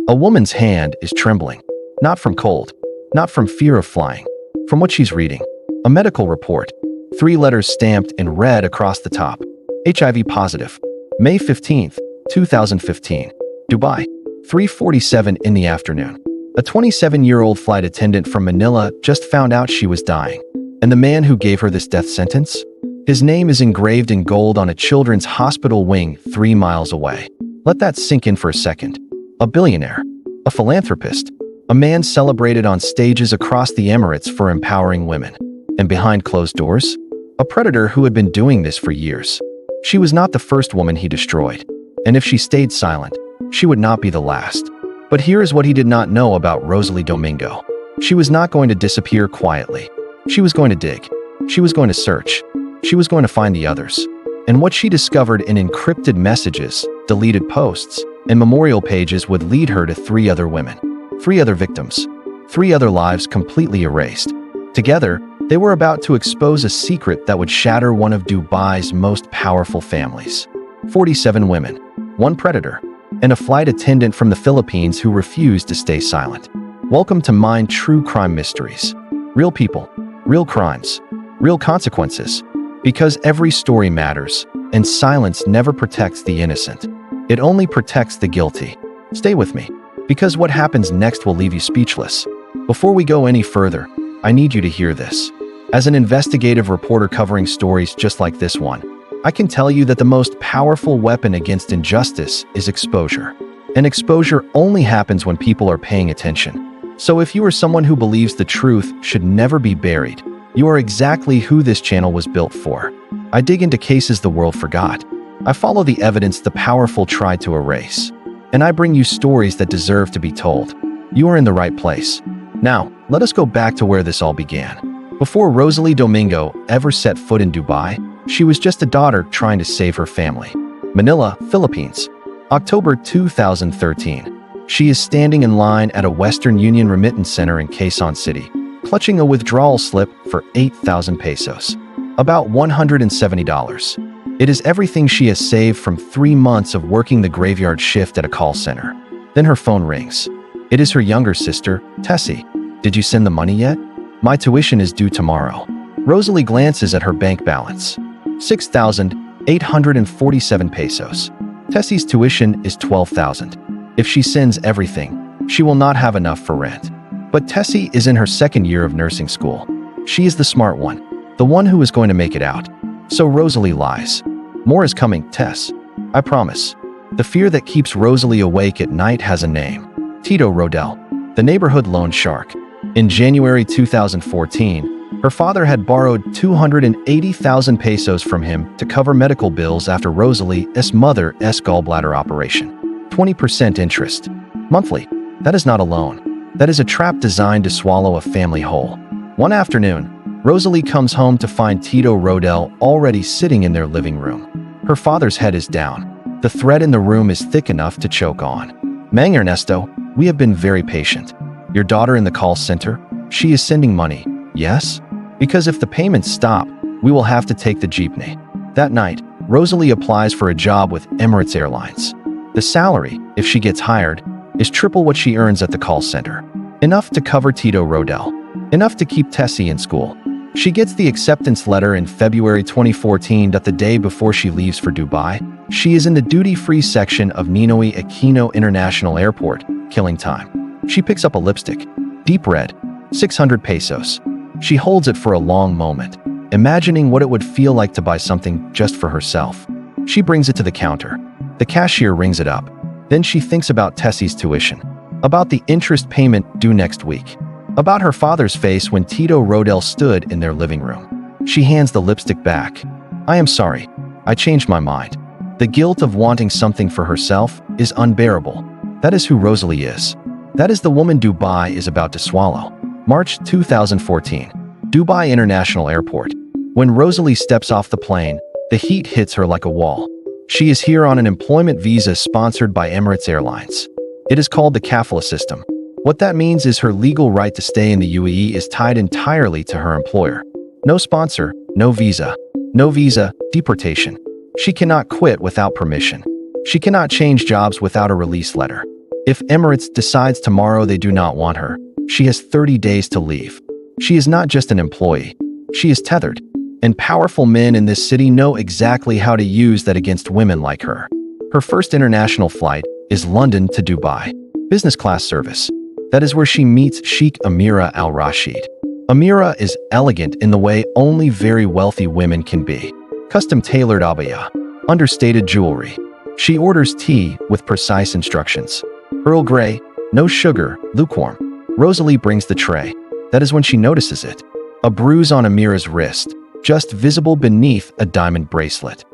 A woman's hand is trembling. Not from cold. Not from fear of flying. From what she's reading. A medical report. 3 letters stamped in red across the top. HIV positive. May 15th, 2015. Dubai. 3:47 in the afternoon. A 27-year-old flight attendant from Manila just found out she was dying. And the man who gave her this death sentence? His name is engraved in gold on a children's hospital wing 3 miles away. Let that sink in for a second. A billionaire. A philanthropist. A man celebrated on stages across the Emirates for empowering women. And behind closed doors? A predator who had been doing this for years. She was not the first woman he destroyed. And if she stayed silent, she would not be the last. But here is what he did not know about Rosalie Domingo. She was not going to disappear quietly. She was going to dig. She was going to search. She was going to find the others. And what she discovered in encrypted messages, deleted posts, and memorial pages would lead her to 3 other women. 3 other victims. 3 other lives completely erased. Together, they were about to expose a secret that would shatter one of Dubai's most powerful families. 47 women, 1 predator, and a flight attendant from the Philippines who refused to stay silent. Welcome to Mind True Crime Mysteries. Real people, real crimes, real consequences. Because every story matters, and silence never protects the innocent. It only protects the guilty. Stay with me, because what happens next will leave you speechless. Before we go any further, I need you to hear this. As an investigative reporter covering stories just like this one, I can tell you that the most powerful weapon against injustice is exposure. And exposure only happens when people are paying attention. So if you are someone who believes the truth should never be buried, you are exactly who this channel was built for. I dig into cases the world forgot. I follow the evidence the powerful tried to erase. And I bring you stories that deserve to be told. You are in the right place. Now, let us go back to where this all began. Before Rosalie Domingo ever set foot in Dubai, she was just a daughter trying to save her family. Manila, Philippines. October 2013. She is standing in line at a Western Union remittance center in Quezon City, clutching a withdrawal slip for 8,000 pesos. About $170. It is everything she has saved from 3 months of working the graveyard shift at a call center. Then her phone rings. It is her younger sister, Tessie. Did you send the money yet? My tuition is due tomorrow. Rosalie glances at her bank balance. 6,847 pesos. Tessie's tuition is 12,000. If she sends everything, she will not have enough for rent. But Tessie is in her 2nd year of nursing school. She is the smart one, the one who is going to make it out. So Rosalie lies. More is coming, Tess. I promise. The fear that keeps Rosalie awake at night has a name. Tito Rodel, the neighborhood loan shark. In January 2014, her father had borrowed 280,000 pesos from him to cover medical bills after Rosalie's mother's gallbladder operation. 20% interest. Monthly. That is not a loan. That is a trap designed to swallow a family whole. One afternoon, Rosalie comes home to find Tito Rodel already sitting in their living room. Her father's head is down. The thread in the room is thick enough to choke on. Mang Ernesto, we have been very patient. Your daughter in the call center? She is sending money, yes? Because if the payments stop, we will have to take the jeepney. That night, Rosalie applies for a job with Emirates Airlines. The salary, if she gets hired, is triple what she earns at the call center. Enough to cover Tito Rodel. Enough to keep Tessie in school. She gets the acceptance letter in February 2014 that the day before she leaves for Dubai, she is in the duty-free section of Ninoy Aquino International Airport, killing time. She picks up a lipstick. Deep red. 600 pesos. She holds it for a long moment, imagining what it would feel like to buy something just for herself. She brings it to the counter. The cashier rings it up. Then she thinks about Tessie's tuition, about the interest payment due next week, about her father's face when Tito Rodel stood in their living room. She hands the lipstick back. I am sorry. I changed my mind. The guilt of wanting something for herself is unbearable. That is who Rosalie is. That is the woman Dubai is about to swallow. March 2014. Dubai International Airport. When Rosalie steps off the plane, the heat hits her like a wall. She is here on an employment visa sponsored by Emirates Airlines. It is called the kafala system. What that means is her legal right to stay in the UAE is tied entirely to her employer. No sponsor, no visa. No visa, deportation. She cannot quit without permission. She cannot change jobs without a release letter. If Emirates decides tomorrow they do not want her, she has 30 days to leave. She is not just an employee. She is tethered. And powerful men in this city know exactly how to use that against women like her. Her first international flight is London to Dubai. Business class service. That is where she meets Sheikh Amira al-Rashid. Amira is elegant in the way only very wealthy women can be. Custom-tailored abaya. Understated jewelry. She orders tea with precise instructions. Earl Grey, no sugar, lukewarm. Rosalie brings the tray. That is when she notices it. A bruise on Amira's wrist, just visible beneath a diamond bracelet.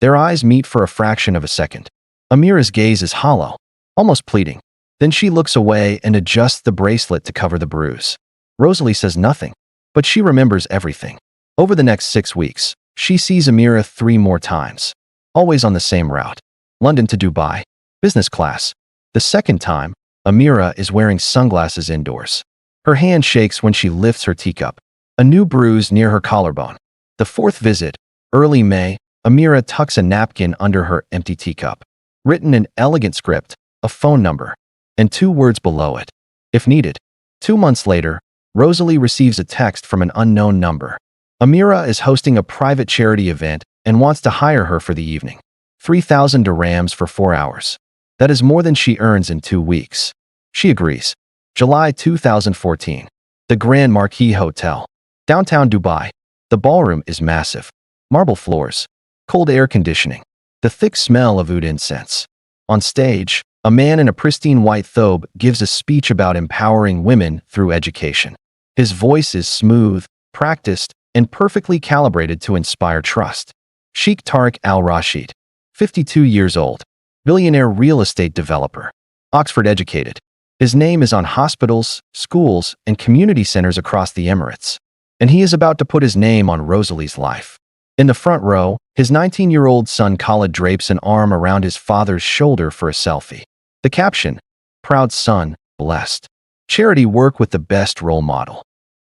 Their eyes meet for a fraction of a second. Amira's gaze is hollow, almost pleading. Then she looks away and adjusts the bracelet to cover the bruise. Rosalie says nothing, but she remembers everything. Over the next 6 weeks, she sees Amira 3 more times, always on the same route. London to Dubai, business class. The second time, Amira is wearing sunglasses indoors. Her hand shakes when she lifts her teacup. A new bruise near her collarbone. The fourth visit, early May, Amira tucks a napkin under her empty teacup. Written in elegant script, a phone number, and 2 words below it. If needed. 2 months later, Rosalie receives a text from an unknown number. Amira is hosting a private charity event and wants to hire her for the evening. 3,000 dirhams for 4 hours. That is more than she earns in 2 weeks. She agrees. July 2014. The Grand Marquis Hotel. Downtown Dubai. The ballroom is massive. Marble floors. Cold air conditioning. The thick smell of oud incense. On stage, a man in a pristine white thobe gives a speech about empowering women through education. His voice is smooth, practiced, and perfectly calibrated to inspire trust. Sheikh Tariq al-Rashid. 52 years old. Billionaire real estate developer. Oxford educated. His name is on hospitals, schools, and community centers across the Emirates. And he is about to put his name on Rosalie's life. In the front row, his 19-year-old son Khalid drapes an arm around his father's shoulder for a selfie. The caption, "Proud son, blessed. Charity work with the best role model."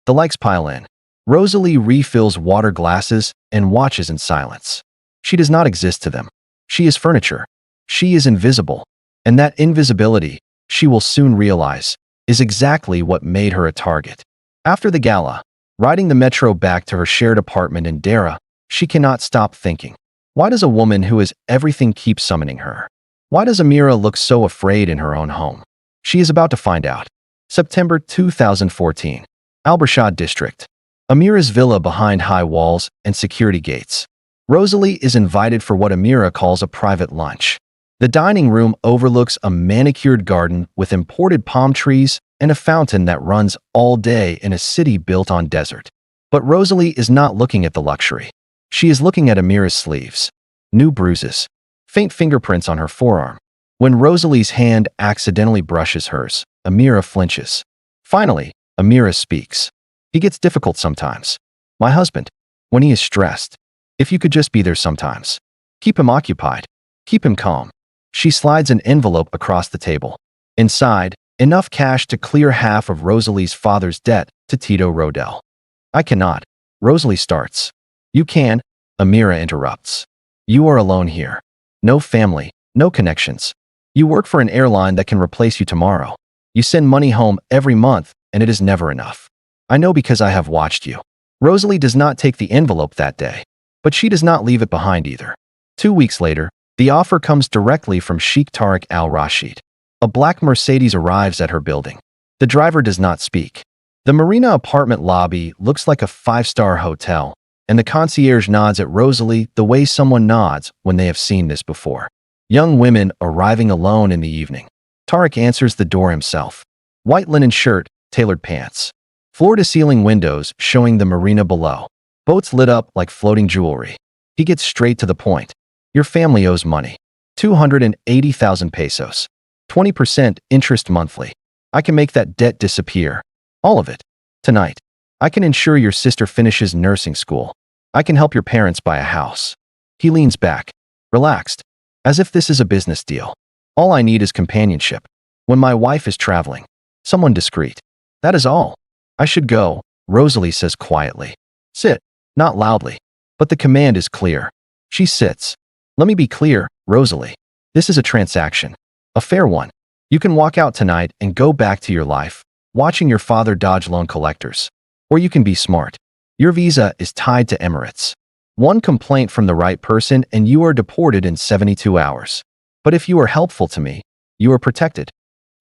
The likes pile in. Rosalie refills water glasses and watches in silence. She does not exist to them. She is furniture. She is invisible. And that invisibility, she will soon realize, is exactly what made her a target. After the gala, riding the metro back to her shared apartment in Dara, she cannot stop thinking. Why does a woman who is everything keep summoning her? Why does Amira look so afraid in her own home? She is about to find out. September 2014. Al Burshad District. Amira's villa behind high walls and security gates. Rosalie is invited for what Amira calls a private lunch. The dining room overlooks a manicured garden with imported palm trees and a fountain that runs all day in a city built on desert. But Rosalie is not looking at the luxury. She is looking at Amira's sleeves. New bruises. Faint fingerprints on her forearm. When Rosalie's hand accidentally brushes hers, Amira flinches. Finally, Amira speaks. He gets difficult sometimes. My husband. When he is stressed. If you could just be there sometimes. Keep him occupied. Keep him calm. She slides an envelope across the table. Inside, enough cash to clear half of Rosalie's father's debt to Tito Rodell. I cannot. Rosalie starts. You can, Amira interrupts. You are alone here. No family, no connections. You work for an airline that can replace you tomorrow. You send money home every month, and it is never enough. I know because I have watched you. Rosalie does not take the envelope that day, but she does not leave it behind either. 2 weeks later, the offer comes directly from Sheikh Tariq al-Rashid. A black Mercedes arrives at her building. The driver does not speak. The Marina apartment lobby looks like a 5-star hotel, and the concierge nods at Rosalie the way someone nods when they have seen this before. Young women arriving alone in the evening. Tariq answers the door himself. White linen shirt, tailored pants. Floor-to-ceiling windows showing the marina below. Boats lit up like floating jewelry. He gets straight to the point. Your family owes money. 280,000 pesos. 20% interest monthly. I can make that debt disappear. All of it. Tonight. I can ensure your sister finishes nursing school. I can help your parents buy a house. He leans back, relaxed, as if this is a business deal. All I need is companionship. When my wife is traveling. Someone discreet. That is all. I should go, Rosalie says quietly. Sit. Not loudly. But the command is clear. She sits. Let me be clear, Rosalie. This is a transaction. A fair one. You can walk out tonight and go back to your life, watching your father dodge loan collectors. Or you can be smart. Your visa is tied to Emirates. One complaint from the right person and you are deported in 72 hours. But if you are helpful to me, you are protected.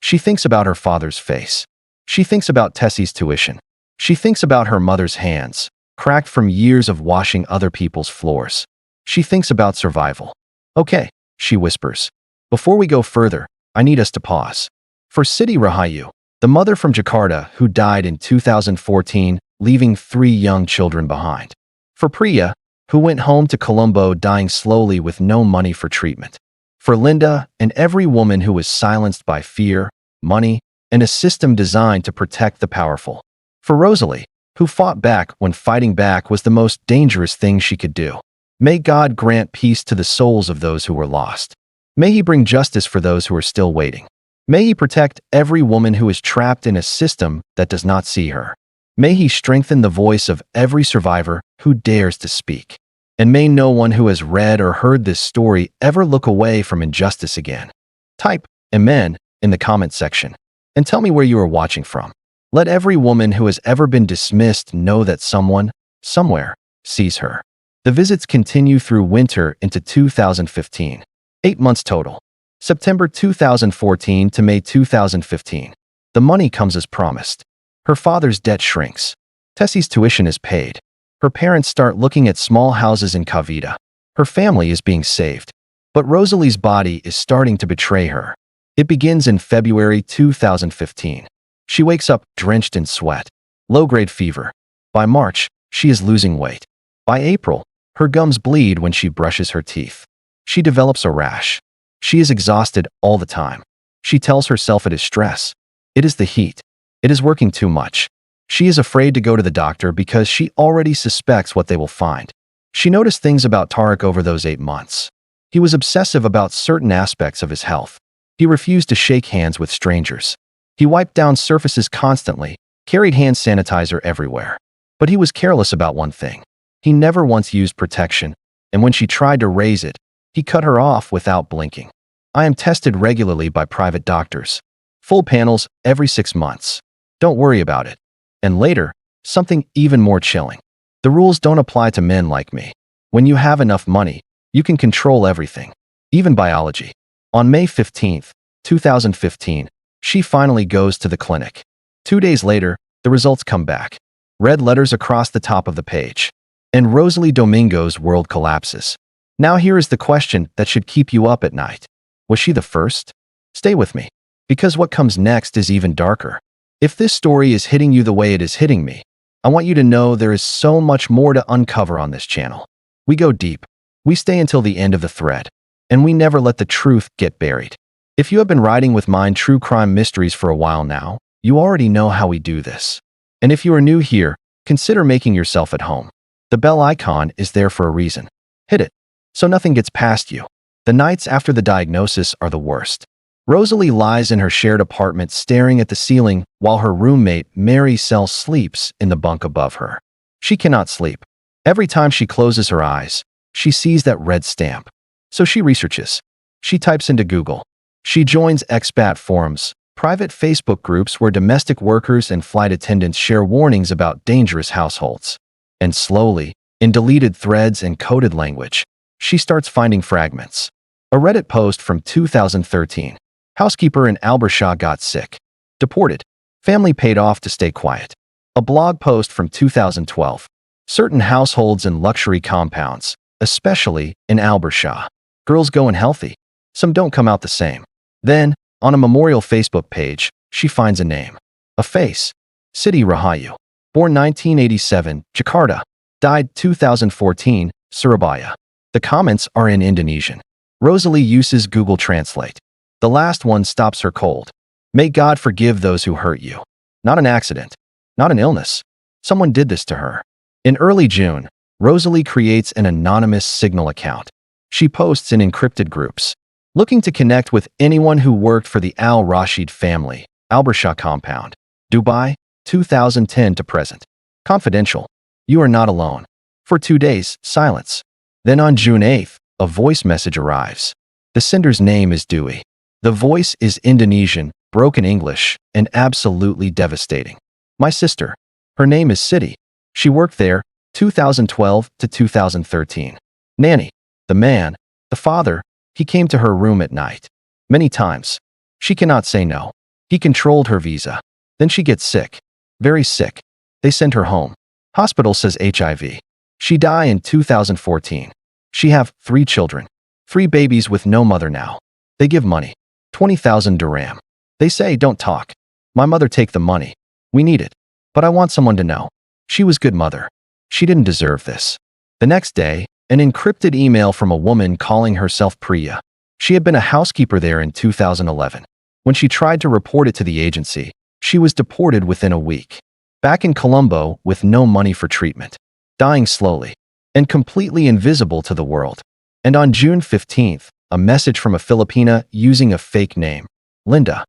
She thinks about her father's face. She thinks about Tessie's tuition. She thinks about her mother's hands, cracked from years of washing other people's floors. She thinks about survival. Okay, she whispers. Before we go further, I need us to pause. For Siti Rahayu, the mother from Jakarta who died in 2014, leaving 3 young children behind. For Priya, who went home to Colombo dying slowly with no money for treatment. For Linda and every woman who was silenced by fear, money, and a system designed to protect the powerful. For Rosalie, who fought back when fighting back was the most dangerous thing she could do. May God grant peace to the souls of those who were lost. May He bring justice for those who are still waiting. May He protect every woman who is trapped in a system that does not see her. May He strengthen the voice of every survivor who dares to speak. And may no one who has read or heard this story ever look away from injustice again. Type Amen in the comment section and tell me where you are watching from. Let every woman who has ever been dismissed know that someone, somewhere, sees her. The visits continue through winter into 2015. 8 months total. September 2014 to May 2015. The money comes as promised. Her father's debt shrinks. Tessie's tuition is paid. Her parents start looking at small houses in Cavite. Her family is being saved. But Rosalie's body is starting to betray her. It begins in February 2015. She wakes up drenched in sweat. Low-grade fever. By March, she is losing weight. By April, her gums bleed when she brushes her teeth. She develops a rash. She is exhausted all the time. She tells herself it is stress. It is the heat. It is working too much. She is afraid to go to the doctor because she already suspects what they will find. She noticed things about Tariq over those 8 months. He was obsessive about certain aspects of his health. He refused to shake hands with strangers. He wiped down surfaces constantly, carried hand sanitizer everywhere. But he was careless about one thing. He never once used protection, and when she tried to raise it, he cut her off without blinking. I am tested regularly by private doctors. Full panels every 6 months. Don't worry about it. And later, something even more chilling. The rules don't apply to men like me. When you have enough money, you can control everything, even biology. On May 15, 2015, she finally goes to the clinic. 2 days later, the results come back. Red letters across the top of the page. And Rosalie Domingo's world collapses. Now here is the question that should keep you up at night. Was she the first? Stay with me, because what comes next is even darker. If this story is hitting you the way it is hitting me, I want you to know there is so much more to uncover on this channel. We go deep. We stay until the end of the thread. And we never let the truth get buried. If you have been riding with mine true crime mysteries for a while now, you already know how we do this. And if you are new here, consider making yourself at home. The bell icon is there for a reason. Hit it, so nothing gets past you. The nights after the diagnosis are the worst. Rosalie lies in her shared apartment staring at the ceiling while her roommate, Mary Cell, sleeps in the bunk above her. She cannot sleep. Every time she closes her eyes, she sees that red stamp. So she researches. She types into Google. She joins expat forums, private Facebook groups where domestic workers and flight attendants share warnings about dangerous households. And slowly, in deleted threads and coded language, she starts finding fragments. A Reddit post from 2013. Housekeeper in Albershaw got sick. Deported. Family paid off to stay quiet. A blog post from 2012. Certain households in luxury compounds, especially in Albershaw. Girls go in healthy. Some don't come out the same. Then, on a memorial Facebook page, she finds a name. A face. Siti Rahayu. Born 1987, Jakarta. Died 2014, Surabaya. The comments are in Indonesian. Rosalie uses Google Translate. The last one stops her cold. May God forgive those who hurt you. Not an accident. Not an illness. Someone did this to her. In early June, Rosalie creates an anonymous Signal account. She posts in encrypted groups, looking to connect with anyone who worked for the Al Rashid family, Albershaw compound, Dubai, 2010 to present. Confidential. You are not alone. For 2 days, silence. Then on June 8th, a voice message arrives. The sender's name is Dewey. The voice is Indonesian, broken English, and absolutely devastating. My sister. Her name is Siti. She worked there, 2012 to 2013. Nanny. The man. The father. He came to her room at night. Many times. She cannot say no. He controlled her visa. Then she gets sick. Very sick. They send her home. Hospital says HIV. She die in 2014. She have 3 children. 3 babies with no mother now. They give money. 20,000 dirham. They say don't talk. My mother take the money. We need it. But I want someone to know. She was good mother. She didn't deserve this. The next day, an encrypted email from a woman calling herself Priya. She had been a housekeeper there in 2011. When she tried to report it to the agency, she was deported within a week. Back in Colombo with no money for treatment. Dying slowly. And completely invisible to the world. And on June 15th, a message from a Filipina using a fake name. Linda.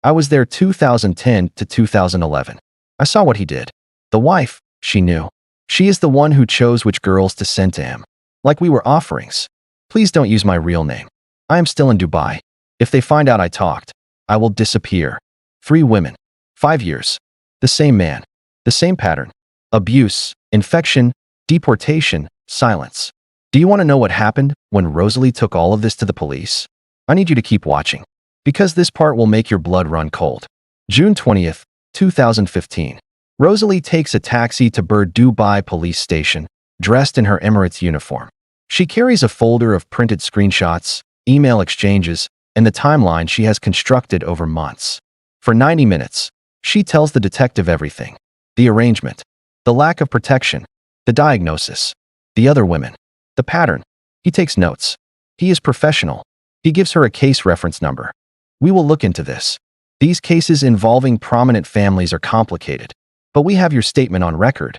I was there 2010 to 2011. I saw what he did. The wife, she knew. She is the one who chose which girls to send to him. Like we were offerings. Please don't use my real name. I am still in Dubai. If they find out I talked, I will disappear. 3 women. 5 years. The same man. The same pattern. Abuse, infection, deportation, silence. Do you want to know what happened when Rosalie took all of this to the police? I need you to keep watching. Because this part will make your blood run cold. June 20th, 2015. Rosalie takes a taxi to Dubai police station, dressed in her Emirates uniform. She carries a folder of printed screenshots, email exchanges, and the timeline she has constructed over months. For 90 minutes, she tells the detective everything. The arrangement. The lack of protection. The diagnosis. The other women. The pattern. He takes notes. He is professional. He gives her a case reference number. We will look into this. These cases involving prominent families are complicated. But we have your statement on record.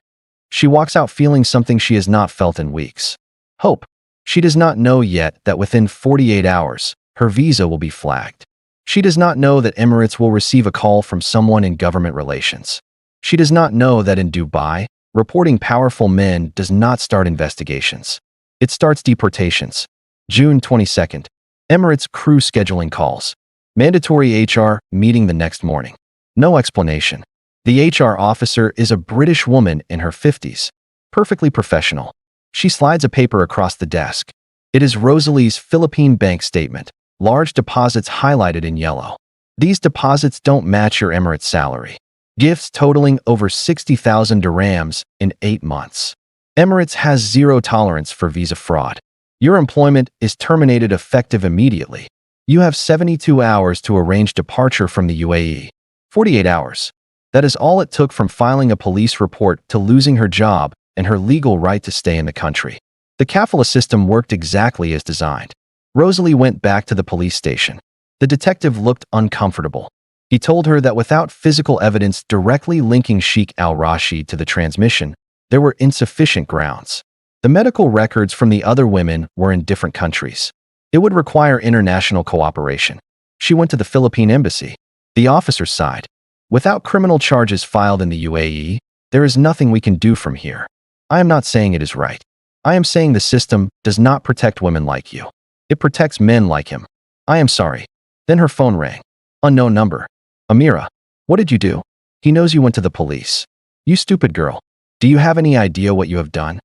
She walks out feeling something she has not felt in weeks. Hope. She does not know yet that within 48 hours, her visa will be flagged. She does not know that Emirates will receive a call from someone in government relations. She does not know that in Dubai, reporting powerful men does not start investigations. It starts deportations. June 22nd. Emirates crew scheduling calls. Mandatory HR meeting the next morning. No explanation. The HR officer is a British woman in her 50s. Perfectly professional. She slides a paper across the desk. It is Rosalie's Philippine bank statement. Large deposits highlighted in yellow. These deposits don't match your Emirates salary. Gifts totaling over 60,000 dirhams in 8 months. Emirates has zero tolerance for visa fraud. Your employment is terminated effective immediately. You have 72 hours to arrange departure from the UAE. 48 hours. That is all it took from filing a police report to losing her job and her legal right to stay in the country. The kafala system worked exactly as designed. Rosalie went back to the police station. The detective looked uncomfortable. He told her that without physical evidence directly linking Sheikh al-Rashid to the transmission, there were insufficient grounds. The medical records from the other women were in different countries. It would require international cooperation. She went to the Philippine embassy. The officer sighed. Without criminal charges filed in the UAE, there is nothing we can do from here. I am not saying it is right. I am saying the system does not protect women like you. It protects men like him. I am sorry. Then her phone rang. Unknown number. Amira. What did you do? He knows you went to the police. You stupid girl. Do you have any idea what you have done?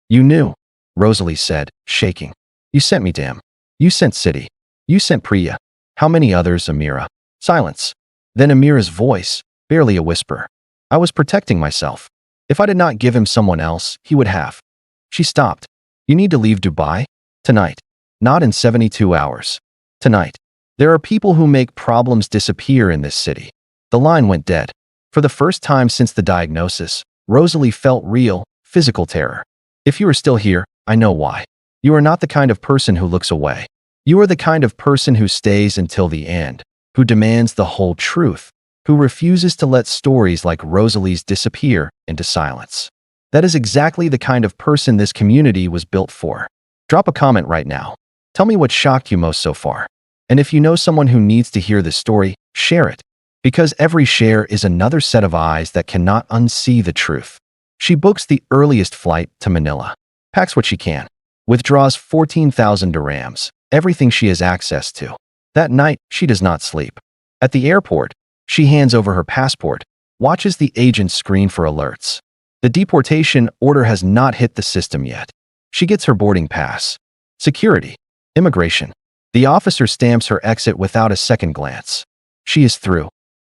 You knew, Rosalie said, shaking. You sent me to him. You sent Siti. You sent Priya. How many others, Amira? Silence. Then Amira's voice, barely a whisper. I was protecting myself. If I did not give him someone else, he would have. She stopped. You need to leave Dubai? Tonight. Not in 72 hours. Tonight. There are people who make problems disappear in this city. The line went dead. For the first time since the diagnosis, Rosalie felt real, physical terror. If you are still here, I know why. You are not the kind of person who looks away. You are the kind of person who stays until the end, who demands the whole truth, who refuses to let stories like Rosalie's disappear into silence. That is exactly the kind of person this community was built for. Drop a comment right now. Tell me what shocked you most so far. And if you know someone who needs to hear this story, share it. Because every share is another set of eyes that cannot unsee the truth. She books the earliest flight to Manila. Packs what she can. Withdraws 14,000 dirhams, everything she has access to. That night, she does not sleep. At the airport, she hands over her passport, watches the agent screen for alerts. The deportation order has not hit the system yet. She gets her boarding pass. Security. Immigration. The officer stamps her exit without a second glance. She is through.